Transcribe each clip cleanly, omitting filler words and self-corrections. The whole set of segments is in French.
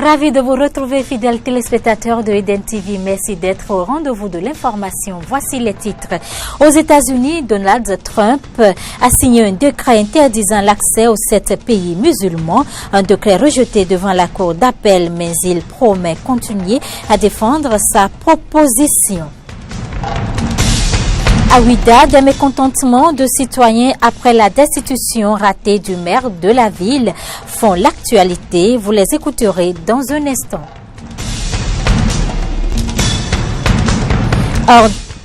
Ravi de vous retrouver, fidèles téléspectateurs de Eden TV. Merci d'être au rendez-vous de l'information. Voici les titres. Aux États-Unis, Donald Trump a signé un décret interdisant l'accès aux 7 pays musulmans. Un décret rejeté devant la Cour d'appel, mais il promet continuer à défendre sa proposition. À Ouidah, des mécontentements de citoyens après la destitution ratée du maire de la ville font l'actualité. Vous les écouterez dans un instant.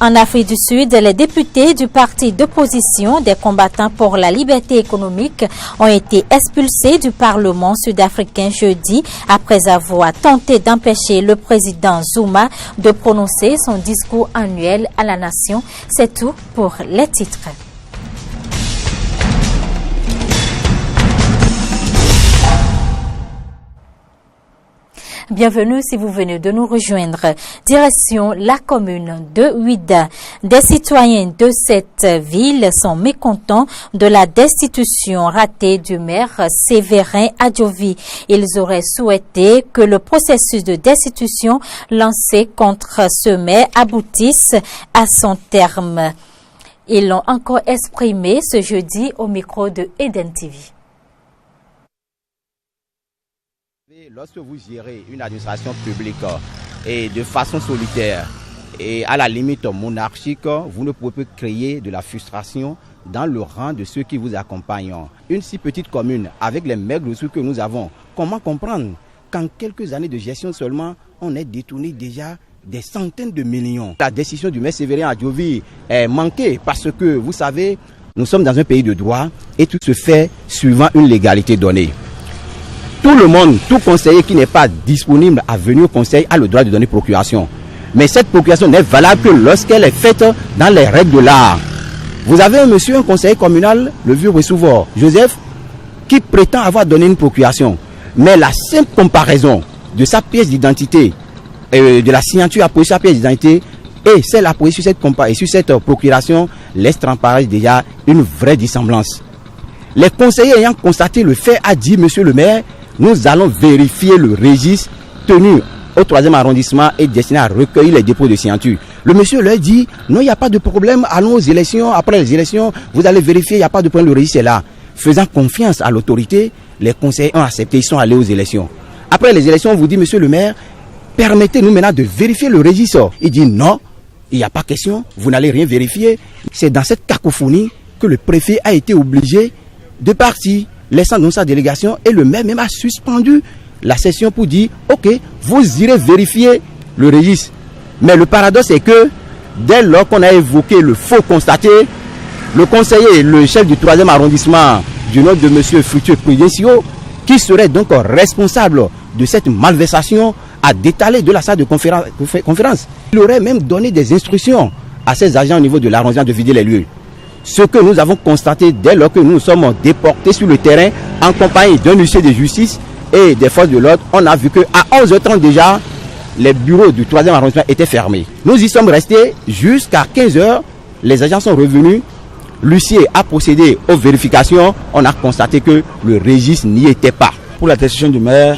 En Afrique du Sud, les députés du parti d'opposition des combattants pour la liberté économique ont été expulsés du Parlement sud-africain jeudi après avoir tenté d'empêcher le président Zuma de prononcer son discours annuel à la nation. C'est tout pour les titres. Bienvenue si vous venez de nous rejoindre. Direction la commune de Ouidah. Des citoyens de cette ville sont mécontents de la destitution ratée du maire Séverin Adjovi. Ils auraient souhaité que le processus de destitution lancé contre ce maire aboutisse à son terme. Ils l'ont encore exprimé ce jeudi au micro de Eden TV. Lorsque vous gérez une administration publique et de façon solitaire et à la limite monarchique, vous ne pouvez pas créer de la frustration dans le rang de ceux qui vous accompagnent. Une si petite commune avec les maigres ressources que nous avons, comment comprendre qu'en quelques années de gestion seulement, on ait détourné déjà des centaines de millions? La décision du maire Séverin Adjovi est manquée parce que, vous savez, nous sommes dans un pays de droit et tout se fait suivant une légalité donnée. Tout le monde, tout conseiller qui n'est pas disponible à venir au conseil a le droit de donner procuration. Mais cette procuration n'est valable que lorsqu'elle est faite dans les règles de l'art. Vous avez un monsieur, un conseiller communal, le vieux Ressouvor, Joseph, qui prétend avoir donné une procuration. Mais la simple comparaison de sa pièce d'identité, de la signature apposée sur sa pièce d'identité et celle apposée sur cette procuration laisse transparaître déjà une vraie dissemblance. Les conseillers ayant constaté le fait a dit, monsieur le maire, nous allons vérifier le registre tenu au 3e arrondissement et destiné à recueillir les dépôts de signature. Le monsieur leur dit, non, il n'y a pas de problème, allons aux élections, après les élections, vous allez vérifier, il n'y a pas de problème, le registre est là. Faisant confiance à l'autorité, les conseillers ont accepté, ils sont allés aux élections. Après les élections, on vous dit, monsieur le maire, permettez-nous maintenant de vérifier le registre. Il dit, non, il n'y a pas question, vous n'allez rien vérifier. C'est dans cette cacophonie que le préfet a été obligé de partir, laissant dans sa délégation, et le maire même a suspendu la session pour dire, ok, vous irez vérifier le registre. Mais le paradoxe est que, dès lors qu'on a évoqué le faux constaté, le conseiller, le chef du 3e arrondissement, du nom de M. Fructueux Prudencio, qui serait donc responsable de cette malversation, a détalé de la salle de conférence. Il aurait même donné des instructions à ses agents au niveau de l'arrondissement de vider les lieux. Ce que nous avons constaté dès lors que nous sommes déportés sur le terrain en compagnie d'un huissier de justice et des forces de l'ordre, on a vu qu'à 11h30 déjà, les bureaux du 3e arrondissement étaient fermés. Nous y sommes restés jusqu'à 15h, les agents sont revenus, l'huissier a procédé aux vérifications, on a constaté que le registre n'y était pas. Pour la décision du maire,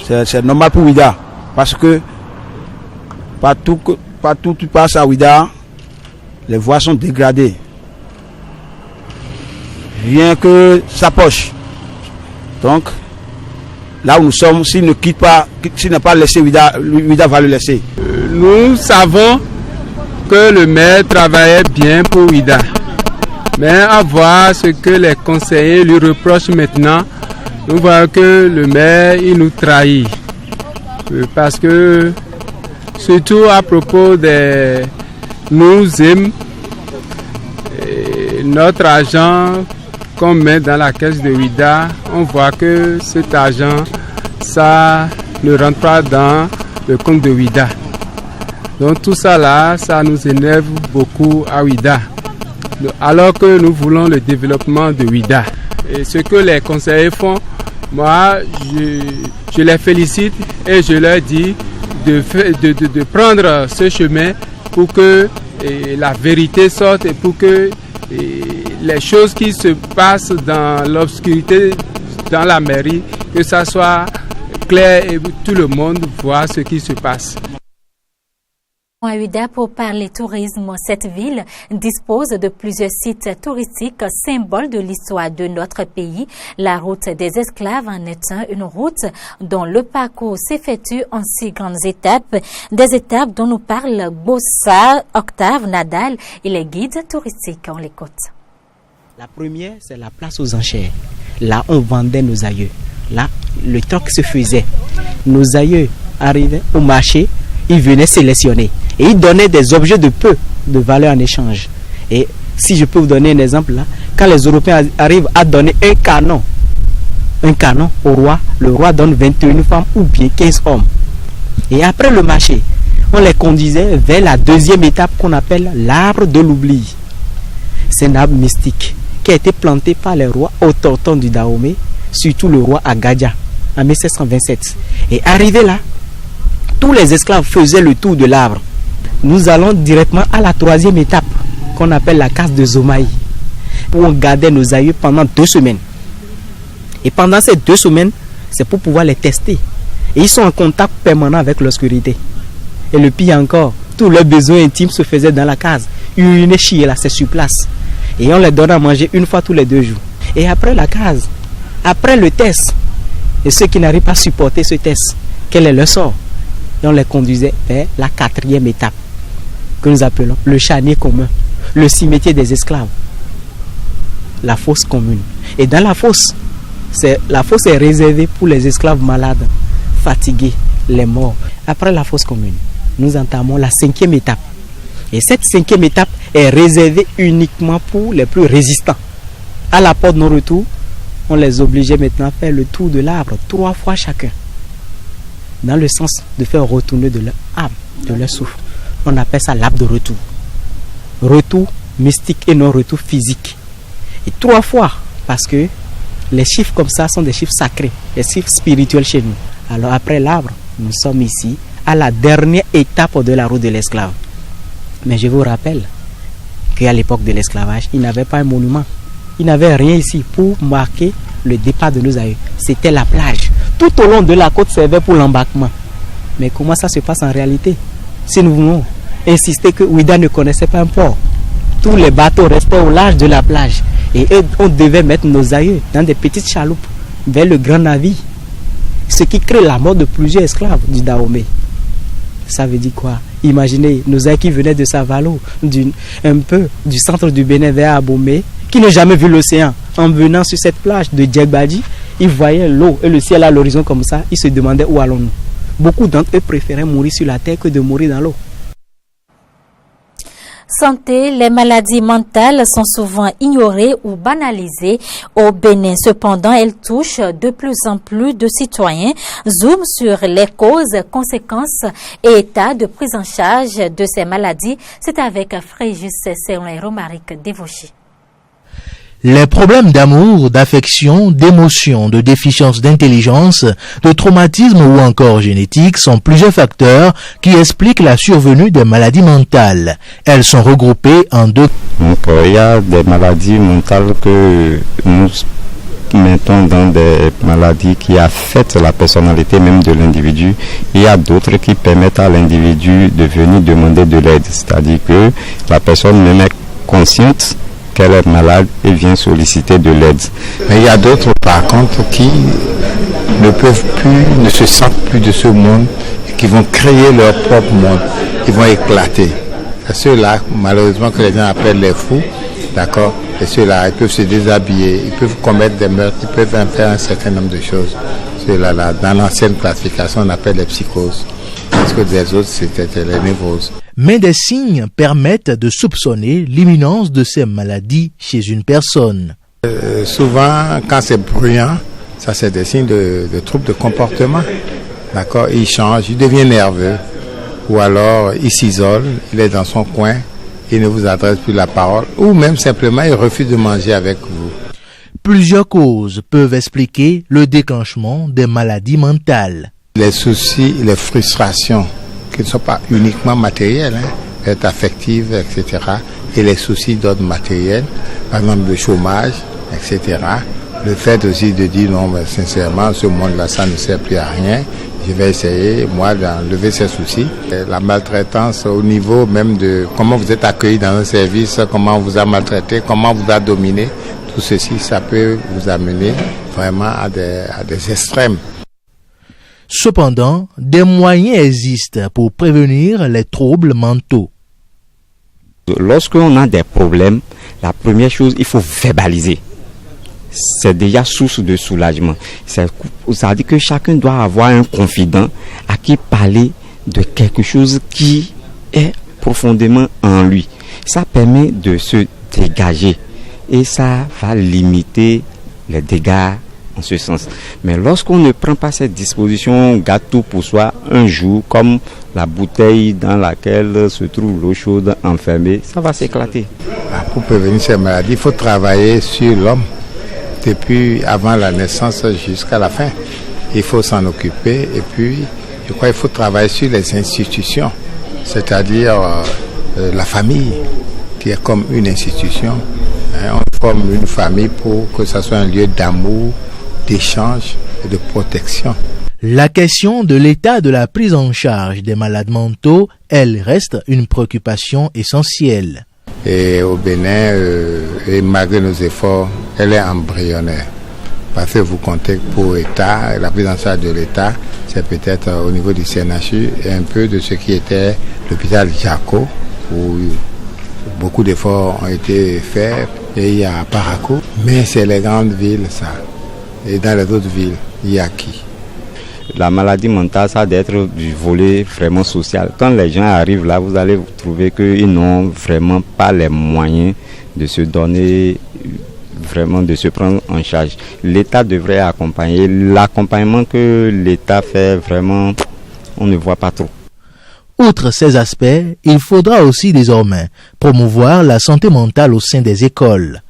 c'est normal pour Ouidah, parce que partout tu passes à Ouidah, les voies sont dégradées. Rien que sa poche. Donc, là où nous sommes, s'il ne quitte pas, s'il n'a pas laissé Ouidah, Ouidah va le laisser. Nous savons que le maire travaillait bien pour Ouidah. Mais à voir ce que les conseillers lui reprochent maintenant, nous voyons que le maire, il nous trahit. Parce que, surtout à propos des nous aimons, notre argent qu'on met dans la caisse de Ouidah, on voit que cet argent, ça ne rentre pas dans le compte de Ouidah. Donc tout ça là, ça nous énerve beaucoup à Ouidah. Alors que nous voulons le développement de Ouidah. Et ce que les conseillers font, moi, je les félicite et je leur dis de prendre ce chemin pour que la vérité sorte et pour que les choses qui se passent dans l'obscurité, dans la mairie, que ça soit clair et tout le monde voit ce qui se passe. À Ouidah, pour parler tourisme, cette ville dispose de plusieurs sites touristiques, symboles de l'histoire de notre pays. La route des esclaves en est une route dont le parcours s'effectue en 6 grandes étapes. Des étapes dont nous parle Bossa, Octave, Nadal et les guides touristiques. On l'écoute. La première, c'est la place aux enchères. Là, on vendait nos aïeux. Là, le troc se faisait. Nos aïeux arrivaient au marché, ils venaient sélectionner. Et ils donnaient des objets de peu de valeur en échange. Et si je peux vous donner un exemple là, quand les Européens arrivent à donner un canon au roi, le roi donne 21 femmes ou bien 15 hommes. Et après le marché, on les conduisait vers la deuxième étape qu'on appelle l'arbre de l'oubli. C'est un arbre mystique qui a été planté par les rois autochtones du Dahomey, surtout le roi Agadia en 1727. Et arrivé là, tous les esclaves faisaient le tour de l'arbre. Nous allons directement à la troisième étape qu'on appelle la case de Zomaï, où on gardait nos aïeux pendant 2 semaines. Et pendant ces 2 semaines, c'est pour pouvoir les tester. Et ils sont en contact permanent avec l'obscurité. Et le pire encore, tous leurs besoins intimes se faisaient dans la case. Uriner, chier là, c'est sur place. Et on les donne à manger 1 fois tous les 2 jours. Et après la case, après le test, et ceux qui n'arrivent pas à supporter ce test, quel est leur sort? Et on les conduisait vers la 4e étape, que nous appelons le charnier commun, le cimetière des esclaves, la fosse commune. Et dans la fosse est réservée pour les esclaves malades, fatigués, les morts. Après la fosse commune, nous entamons la 5e étape. Et cette 5e étape est réservée uniquement pour les plus résistants. À la porte de non-retour, on les obligeait maintenant à faire le tour de l'arbre 3 fois chacun, dans le sens de faire retourner de leur âme, de leur souffle. On appelle ça l'arbre de retour. Retour mystique et non retour physique. Et 3 fois, parce que les chiffres comme ça sont des chiffres sacrés, des chiffres spirituels chez nous. Alors après l'arbre, nous sommes ici à la dernière étape de la route de l'esclave. Mais je vous rappelle qu'à l'époque de l'esclavage, il n'avait pas un monument. Il n'avait rien ici pour marquer le départ de nos aïeux. C'était la plage. Tout au long de la côte servait pour l'embarquement. Mais comment ça se passe en réalité? Si nous voulons insister que Ouidah ne connaissait pas un port, tous les bateaux restaient au large de la plage. Et on devait mettre nos aïeux dans des petites chaloupes vers le grand navire. Ce qui crée la mort de plusieurs esclaves du Dahomey. Ça veut dire quoi? Imaginez nos aïeux qui venaient de Savalo, un peu du centre du Bénin vers Abomey, qui n'ont jamais vu l'océan. En venant sur cette plage de Djegbadi, ils voyaient l'eau et le ciel à l'horizon comme ça. Ils se demandaient où allons-nous. Beaucoup d'entre eux préféraient mourir sur la terre que de mourir dans l'eau. Santé, les maladies mentales sont souvent ignorées ou banalisées au Bénin. Cependant, elles touchent de plus en plus de citoyens. Zoom sur les causes, conséquences et états de prise en charge de ces maladies. C'est avec Frégis Selon et Romaric Dévauchy. Les problèmes d'amour, d'affection, d'émotion, de déficience d'intelligence, de traumatisme ou encore génétique sont plusieurs facteurs qui expliquent la survenue des maladies mentales. Elles sont regroupées en 2. Donc, il y a des maladies mentales que nous mettons dans des maladies qui affectent la personnalité même de l'individu. Il y a d'autres qui permettent à l'individu de venir demander de l'aide. C'est-à-dire que la personne même est consciente qu'elle est malade et vient solliciter de l'aide. Mais il y a d'autres par contre qui ne peuvent plus, ne se sentent plus de ce monde et qui vont créer leur propre monde. Ils vont éclater. C'est ceux-là, malheureusement, que les gens appellent les fous, d'accord? Et ceux-là, ils peuvent se déshabiller, ils peuvent commettre des meurtres, ils peuvent faire un certain nombre de choses. Ceux-là, dans l'ancienne classification, on appelle les psychoses. Parce que des autres, c'était les névroses. Mais des signes permettent de soupçonner l'imminence de ces maladies chez une personne. Souvent, quand c'est bruyant, ça c'est des signes de troubles de comportement. D'accord? Il change, il devient nerveux. Ou alors, il s'isole, il est dans son coin, il ne vous adresse plus la parole. Ou même simplement, il refuse de manger avec vous. Plusieurs causes peuvent expliquer le déclenchement des maladies mentales. Les soucis, les frustrations, qui ne sont pas uniquement matérielles, être affectives, etc. Et les soucis d'ordre matériel, par exemple le chômage, etc. Le fait aussi de dire non, mais sincèrement, ce monde-là, ça ne sert plus à rien. Je vais essayer, moi, d'enlever ces soucis. La maltraitance au niveau même de comment vous êtes accueilli dans un service, comment on vous a maltraité, comment on vous a dominé, tout ceci, ça peut vous amener vraiment à des extrêmes. Cependant, des moyens existent pour prévenir les troubles mentaux. Lorsqu'on a des problèmes, la première chose, il faut verbaliser. C'est déjà source de soulagement. Ça veut dire que chacun doit avoir un confident à qui parler de quelque chose qui est profondément en lui. Ça permet de se dégager et ça va limiter les dégâts en ce sens. Mais lorsqu'on ne prend pas cette disposition, on garde tout pour soi un jour, comme la bouteille dans laquelle se trouve l'eau chaude enfermée, ça va s'éclater. Pour prévenir ces maladies, il faut travailler sur l'homme. Depuis avant la naissance jusqu'à la fin. Il faut s'en occuper et puis je crois qu'il faut travailler sur les institutions, c'est-à-dire la famille qui est comme une institution. On forme une famille pour que ça soit un lieu d'amour, d'échange et de protection. La question de l'état de la prise en charge des malades mentaux, elle reste une préoccupation essentielle. Et au Bénin, et malgré nos efforts, elle est embryonnaire. Parce que vous comptez pour l'État, la prise en charge de l'État, c'est peut-être au niveau du CNHU et un peu de ce qui était l'hôpital Jaco, où beaucoup d'efforts ont été faits, et il y a Parakou. Mais c'est les grandes villes, ça. Et dans les autres villes, il y a qui? La maladie mentale, ça doit être du volet vraiment social. Quand les gens arrivent là, vous allez trouver qu'ils n'ont vraiment pas les moyens de se donner, vraiment de se prendre en charge. L'État devrait accompagner. L'accompagnement que l'État fait, vraiment, on ne voit pas trop. Outre ces aspects, il faudra aussi désormais promouvoir la santé mentale au sein des écoles.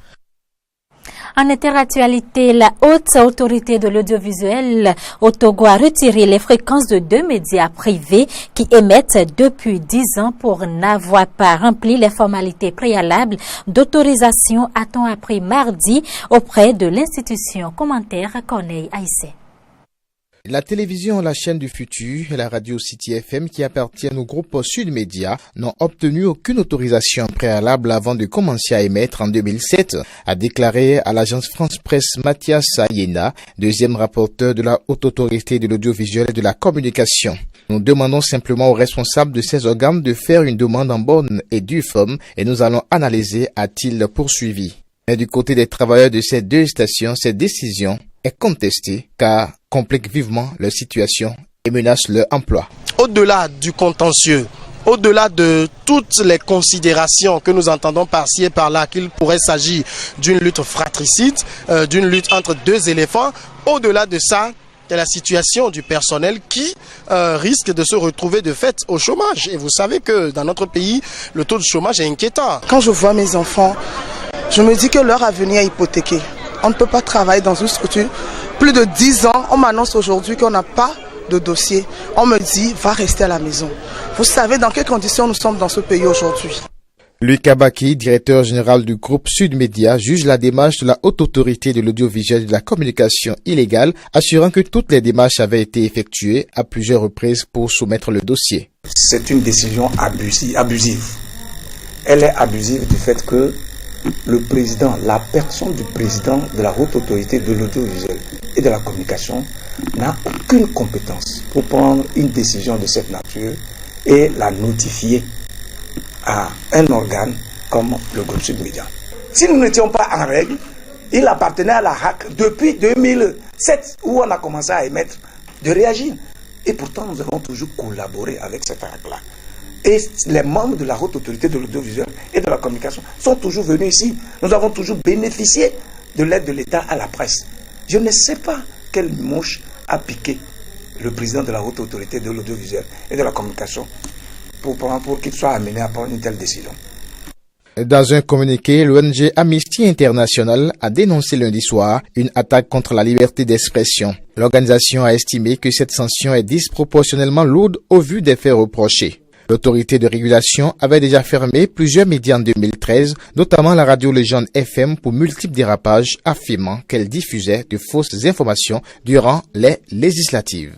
En interactualité, la haute autorité de l'audiovisuel au Togo a retiré les fréquences de 2 médias privés qui émettent depuis 10 ans pour n'avoir pas rempli les formalités préalables d'autorisation, a-t-on appris mardi auprès de l'institution. Commentaire Corneille Aïssé. La télévision La Chaîne du Futur et la radio City FM qui appartiennent au groupe Sud Média n'ont obtenu aucune autorisation préalable avant de commencer à émettre en 2007, a déclaré à l'agence France Presse Mathias Ayena, deuxième rapporteur de la haute autorité de l'audiovisuel et de la communication. Nous demandons simplement aux responsables de ces organes de faire une demande en bonne et due forme et nous allons analyser, a-t-il poursuivi. Mais du côté des travailleurs de ces 2 stations, cette décision est contestée car complique vivement leur situation et menace leur emploi. Au-delà du contentieux, au-delà de toutes les considérations que nous entendons par-ci et par-là, qu'il pourrait s'agir d'une lutte fratricide, d'une lutte entre 2 éléphants, au-delà de ça, c'est la situation du personnel qui risque de se retrouver de fait au chômage. Et vous savez que dans notre pays, le taux de chômage est inquiétant. Quand je vois mes enfants, je me dis que leur avenir est hypothéqué. On ne peut pas travailler dans une structure. Plus de 10 ans, on m'annonce aujourd'hui qu'on n'a pas de dossier. On me dit, va rester à la maison. Vous savez dans quelles conditions nous sommes dans ce pays aujourd'hui. Lucas Baki, directeur général du groupe Sud Média, juge la démarche de la haute autorité de l'audiovisuel et de la communication illégale, assurant que toutes les démarches avaient été effectuées à plusieurs reprises pour soumettre le dossier. C'est une décision abusive. Elle est abusive du fait que le président, la personne du président de la haute autorité de l'audiovisuel et de la communication n'a aucune compétence pour prendre une décision de cette nature et la notifier à un organe comme le groupe Sud Média. Si nous n'étions pas en règle, il appartenait à la HAC depuis 2007 où on a commencé à émettre, de réagir. Et pourtant nous avons toujours collaboré avec cette HAC-là. Et les membres de la haute autorité de l'audiovisuel et de la communication sont toujours venus ici. Nous avons toujours bénéficié de l'aide de l'État à la presse. Je ne sais pas quelle mouche a piqué le président de la haute autorité de l'audiovisuel et de la communication pour qu'il soit amené à prendre une telle décision. Dans un communiqué, l'ONG Amnesty International a dénoncé lundi soir une attaque contre la liberté d'expression. L'organisation a estimé que cette sanction est disproportionnellement lourde au vu des faits reprochés. L'autorité de régulation avait déjà fermé plusieurs médias en 2013, notamment la radio Légende FM pour multiples dérapages, affirmant qu'elle diffusait de fausses informations durant les législatives.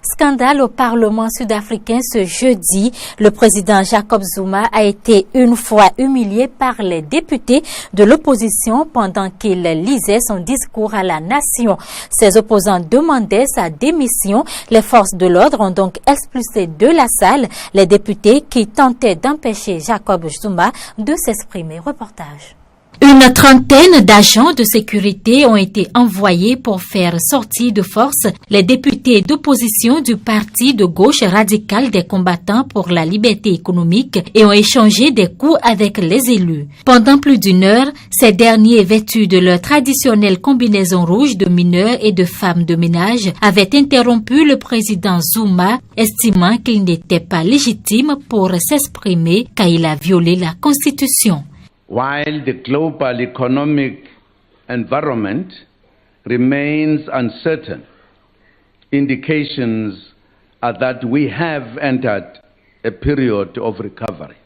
Scandale au Parlement sud-africain ce jeudi. Le président Jacob Zuma a été une fois humilié par les députés de l'opposition pendant qu'il lisait son discours à la nation. Ses opposants demandaient sa démission. Les forces de l'ordre ont donc expulsé de la salle les députés qui tentaient d'empêcher Jacob Zuma de s'exprimer. Reportage. Une trentaine d'agents de sécurité ont été envoyés pour faire sortir de force les députés d'opposition du parti de gauche radical des combattants pour la liberté économique et ont échangé des coups avec les élus. Pendant plus d'une heure, ces derniers, vêtus de leur traditionnelle combinaison rouge de mineurs et de femmes de ménage, avaient interrompu le président Zuma, estimant qu'il n'était pas légitime pour s'exprimer car il a violé la Constitution. While the global economic environment remains uncertain, indications are that we have entered a period of recovery.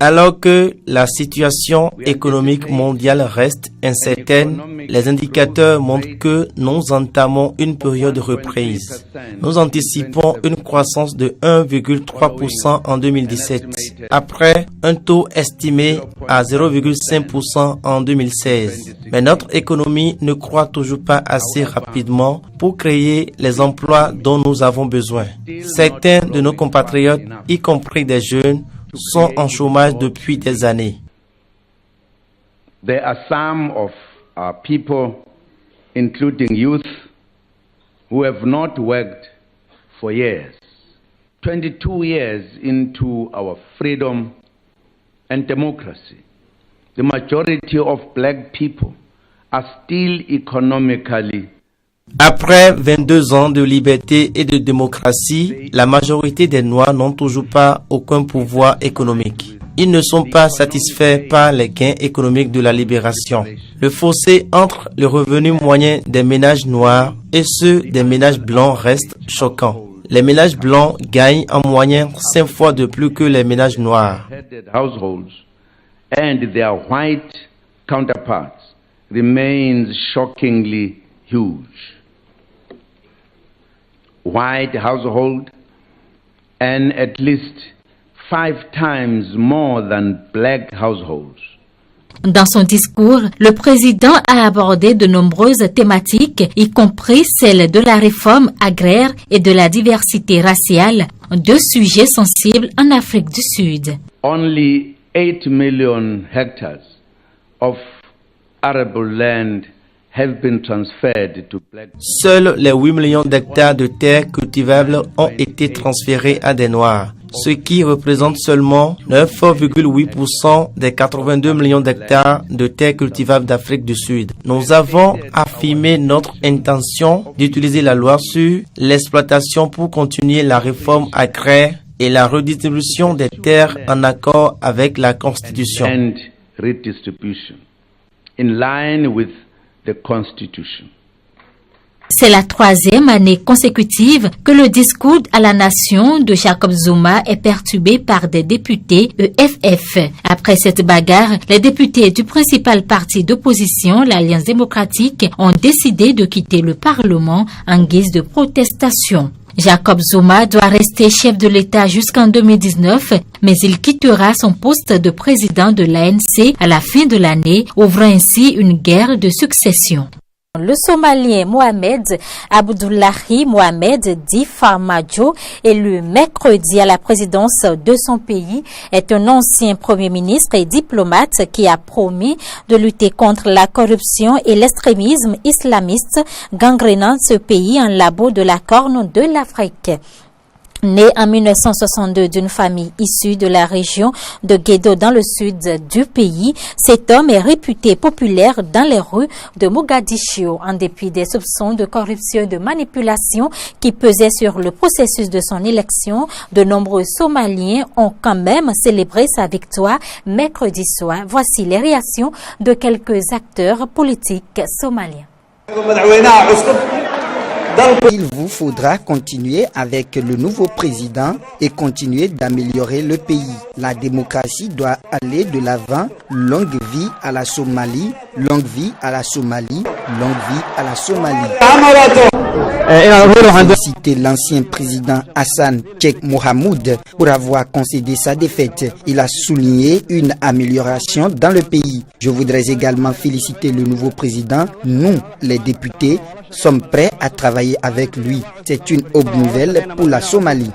Alors que la situation économique mondiale reste incertaine, les indicateurs montrent que nous entamons une période de reprise. Nous anticipons une croissance de 1,3% en 2017, après un taux estimé à 0,5% en 2016. Mais notre économie ne croît toujours pas assez rapidement pour créer les emplois dont nous avons besoin. Certains de nos compatriotes, y compris des jeunes, sont en chômage depuis des années. There are some of our people, including youth, who have not worked for years. 22 years into our freedom and democracy, the majority of black people are still economically. Après 22 ans de liberté et de démocratie, la majorité des Noirs n'ont toujours pas aucun pouvoir économique. Ils ne sont pas satisfaits par les gains économiques de la libération. Le fossé entre le revenu moyen des ménages noirs et ceux des ménages blancs reste choquant. Les ménages blancs gagnent en moyenne 5 fois de plus que les ménages noirs. And their white counterparts remains shockingly huge. White household earn at least 5 times more than black households. Dans son discours, le président a abordé de nombreuses thématiques, y compris celle de la réforme agraire et de la diversité raciale, deux sujets sensibles en Afrique du Sud. Only 8 million hectares of arable land have been transferred to black. Seuls les 8 millions d'hectares de terres cultivables ont été transférés à des Noirs, ce qui représente seulement 9,8% des 82 millions d'hectares de terres cultivables d'Afrique du Sud. Nous avons affirmé notre intention d'utiliser la loi sur l'exploitation pour continuer la réforme agraire et la redistribution des terres en accord avec la Constitution. And redistribution in line with the Constitution. C'est la 3e année consécutive que le discours à la nation de Jacob Zuma est perturbé par des députés EFF. Après cette bagarre, les députés du principal parti d'opposition, l'Alliance démocratique, ont décidé de quitter le Parlement en guise de protestation. Jacob Zuma doit rester chef de l'État jusqu'en 2019, mais il quittera son poste de président de l'ANC à la fin de l'année, ouvrant ainsi une guerre de succession. Le Somalien Mohamed Abdullahi Mohamed, dit Farmajo, élu mercredi à la présidence de son pays, est un ancien premier ministre et diplomate qui a promis de lutter contre la corruption et l'extrémisme islamiste gangrénant ce pays en labo de la Corne de l'Afrique. Né en 1962 d'une famille issue de la région de Guédo dans le sud du pays, cet homme est réputé populaire dans les rues de Mogadiscio. En dépit des soupçons de corruption et de manipulation qui pesaient sur le processus de son élection, de nombreux Somaliens ont quand même célébré sa victoire mercredi soir. Voici les réactions de quelques acteurs politiques somaliens. Il vous faudra continuer avec le nouveau président et continuer d'améliorer le pays. La démocratie doit aller de l'avant. Longue vie à la Somalie, longue vie à la Somalie, longue vie à la Somalie. Citer l'ancien président Hassan Sheikh Mohamoud pour avoir concédé sa défaite. Il a souligné une amélioration dans le pays. Je voudrais également féliciter le nouveau président. Nous, les députés, sommes prêts à travailler avec lui. C'est une bonne nouvelle pour la Somalie.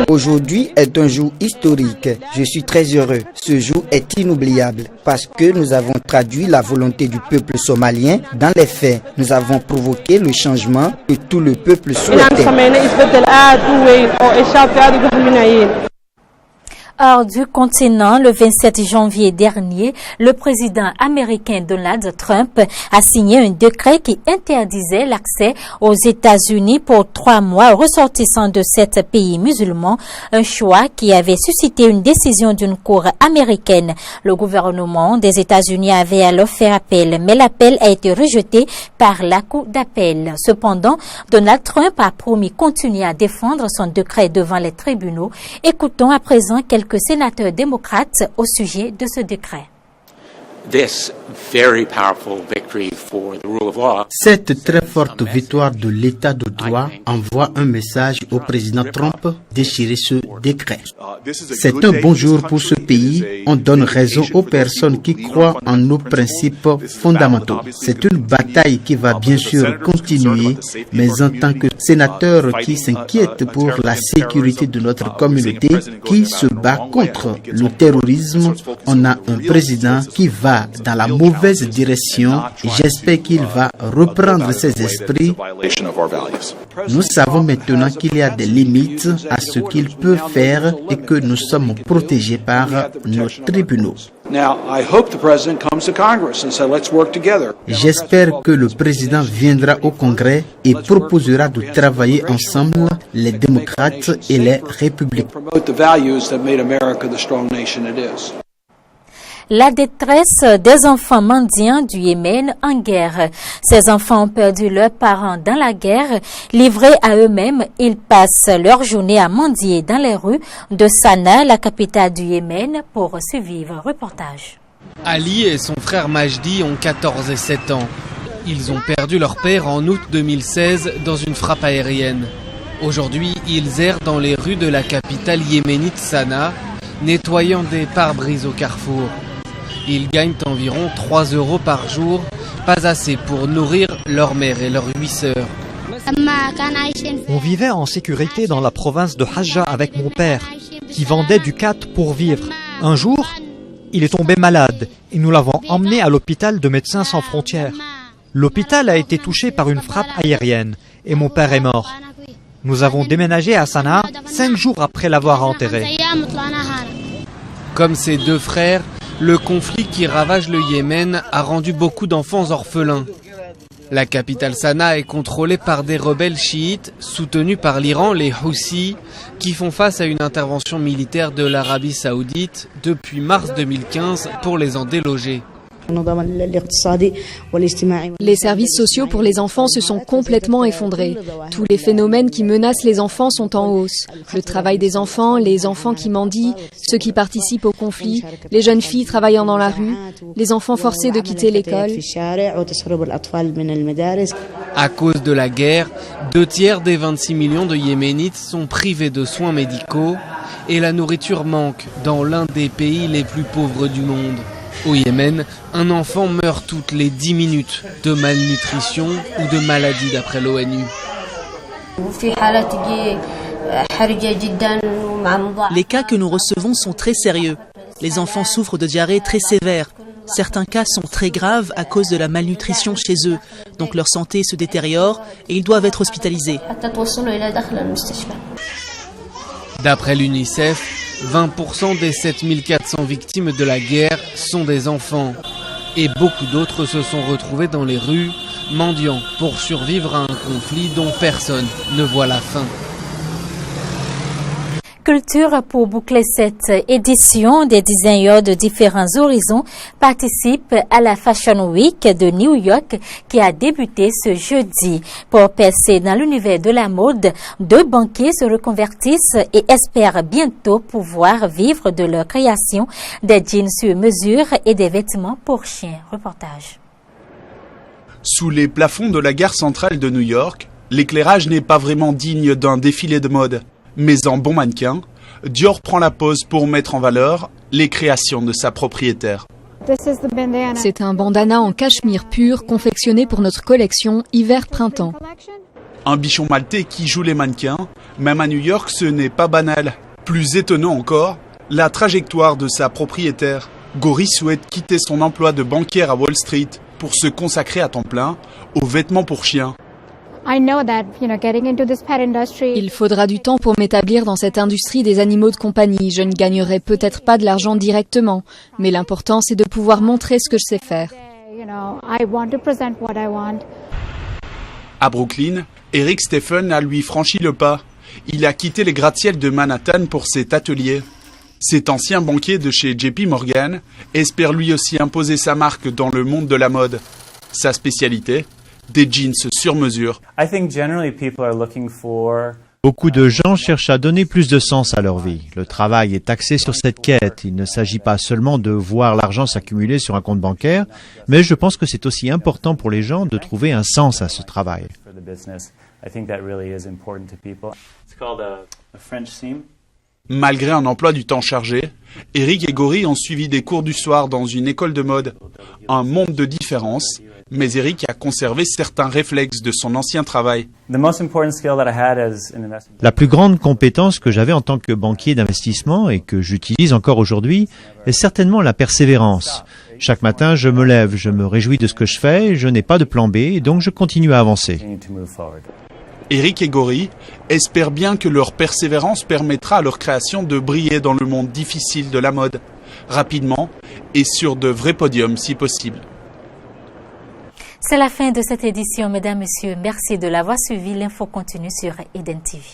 Aujourd'hui est un jour historique. Je suis très heureux. Ce jour est inoubliable parce que nous avons traduit la volonté du peuple somalien dans les faits. Nous avons provoqué le changement que tout le peuple souhaitait. Hors du continent, le 27 janvier dernier, le président américain Donald Trump a signé un décret qui interdisait l'accès aux États-Unis pour 3 mois aux ressortissants de 7 pays musulmans, un choix qui avait suscité une décision d'une cour américaine. Le gouvernement des États-Unis avait alors fait appel, mais l'appel a été rejeté par la cour d'appel. Cependant, Donald Trump a promis continuer à défendre son décret devant les tribunaux. Écoutons à présent quelques sénateurs démocrates au sujet de ce décret. Cette très forte victoire de l'état de droit envoie un message au président Trump déchirer ce décret. C'est un bon jour pour ce pays. On donne raison aux personnes qui croient en nos principes fondamentaux. C'est une bataille qui va bien sûr continuer, mais en tant que sénateur qui s'inquiète pour la sécurité de notre communauté, qui se bat contre le terrorisme, on a un président qui va dans la mauvaise direction. J'espère qu'il va reprendre ses esprits. Nous savons maintenant qu'il y a des limites à ce qu'il peut faire et que nous sommes protégés par nos tribunaux. J'espère que le président viendra au Congrès et proposera de travailler ensemble, les démocrates et les républicains. La détresse des enfants mendiants du Yémen en guerre. Ces enfants ont perdu leurs parents dans la guerre. Livrés à eux-mêmes, ils passent leur journée à mendier dans les rues de Sanaa, la capitale du Yémen, pour survivre. Reportage. Ali et son frère Majdi ont 14 et 7 ans. Ils ont perdu leur père en août 2016 dans une frappe aérienne. Aujourd'hui, ils errent dans les rues de la capitale yéménite Sanaa, nettoyant des pare-brises au carrefour. Ils gagnent environ 3 € par jour, pas assez pour nourrir leur mère et leurs 8 sœurs. On vivait en sécurité dans la province de Hajja avec mon père, qui vendait du khat pour vivre. Un jour, il est tombé malade et nous l'avons emmené à l'hôpital de Médecins sans frontières. L'hôpital a été touché par une frappe aérienne et mon père est mort. Nous avons déménagé à Sanaa 5 jours après l'avoir enterré. Comme ses 2 frères, le conflit qui ravage le Yémen a rendu beaucoup d'enfants orphelins. La capitale Sanaa est contrôlée par des rebelles chiites soutenus par l'Iran, les Houthis, qui font face à une intervention militaire de l'Arabie Saoudite depuis mars 2015 pour les en déloger. Les services sociaux pour les enfants se sont complètement effondrés. Tous les phénomènes qui menacent les enfants sont en hausse. Le travail des enfants, les enfants qui mendient, ceux qui participent au conflit, les jeunes filles travaillant dans la rue, les enfants forcés de quitter l'école. À cause de la guerre, 2 tiers des 26 millions de Yéménites sont privés de soins médicaux et la nourriture manque dans l'un des pays les plus pauvres du monde. Au Yémen, un enfant meurt toutes les 10 minutes de malnutrition ou de maladie d'après l'ONU. Les cas que nous recevons sont très sérieux. Les enfants souffrent de diarrhée très sévère. Certains cas sont très graves à cause de la malnutrition chez eux, donc leur santé se détériore et ils doivent être hospitalisés. D'après l'UNICEF, 20% des 7400 victimes de la guerre sont des enfants. Et beaucoup d'autres se sont retrouvés dans les rues, mendiant pour survivre à un conflit dont personne ne voit la fin. culture, pour boucler cette édition, des designers de différents horizons participent à la Fashion Week de New York qui a débuté ce jeudi. Pour percer dans l'univers de la mode, 2 banquiers se reconvertissent et espèrent bientôt pouvoir vivre de leur création, des jeans sur mesure et des vêtements pour chiens. Reportage. Sous les plafonds de la gare centrale de New York, l'éclairage n'est pas vraiment digne d'un défilé de mode. Mais en bon mannequin, Dior prend la pose pour mettre en valeur les créations de sa propriétaire. C'est un bandana en cachemire pur confectionné pour notre collection hiver-printemps. Un bichon maltais qui joue les mannequins, même à New York, ce n'est pas banal. Plus étonnant encore, la trajectoire de sa propriétaire. Gori souhaite quitter son emploi de banquière à Wall Street pour se consacrer à temps plein aux vêtements pour chiens. Il faudra du temps pour m'établir dans cette industrie des animaux de compagnie. Je ne gagnerai peut-être pas de l'argent directement, mais l'important c'est de pouvoir montrer ce que je sais faire. À Brooklyn, Eric Stephen a lui franchi le pas. Il a quitté les gratte-ciel de Manhattan pour cet atelier. Cet ancien banquier de chez JP Morgan espère lui aussi imposer sa marque dans le monde de la mode. Sa spécialité, des jeans sur mesure. Beaucoup de gens cherchent à donner plus de sens à leur vie. Le travail est axé sur cette quête. Il ne s'agit pas seulement de voir l'argent s'accumuler sur un compte bancaire, mais je pense que c'est aussi important pour les gens de trouver un sens à ce travail. Malgré un emploi du temps chargé, Eric et Gori ont suivi des cours du soir dans une école de mode. Un monde de différence, mais Eric a conservé certains réflexes de son ancien travail. La plus grande compétence que j'avais en tant que banquier d'investissement et que j'utilise encore aujourd'hui est certainement la persévérance. Chaque matin, je me lève, je me réjouis de ce que je fais, je n'ai pas de plan B, et donc je continue à avancer. Eric et Gori espèrent bien que leur persévérance permettra à leur création de briller dans le monde difficile de la mode, rapidement et sur de vrais podiums si possible. C'est la fin de cette édition, mesdames, messieurs. Merci de l'avoir suivi. L'info continue sur Eden TV.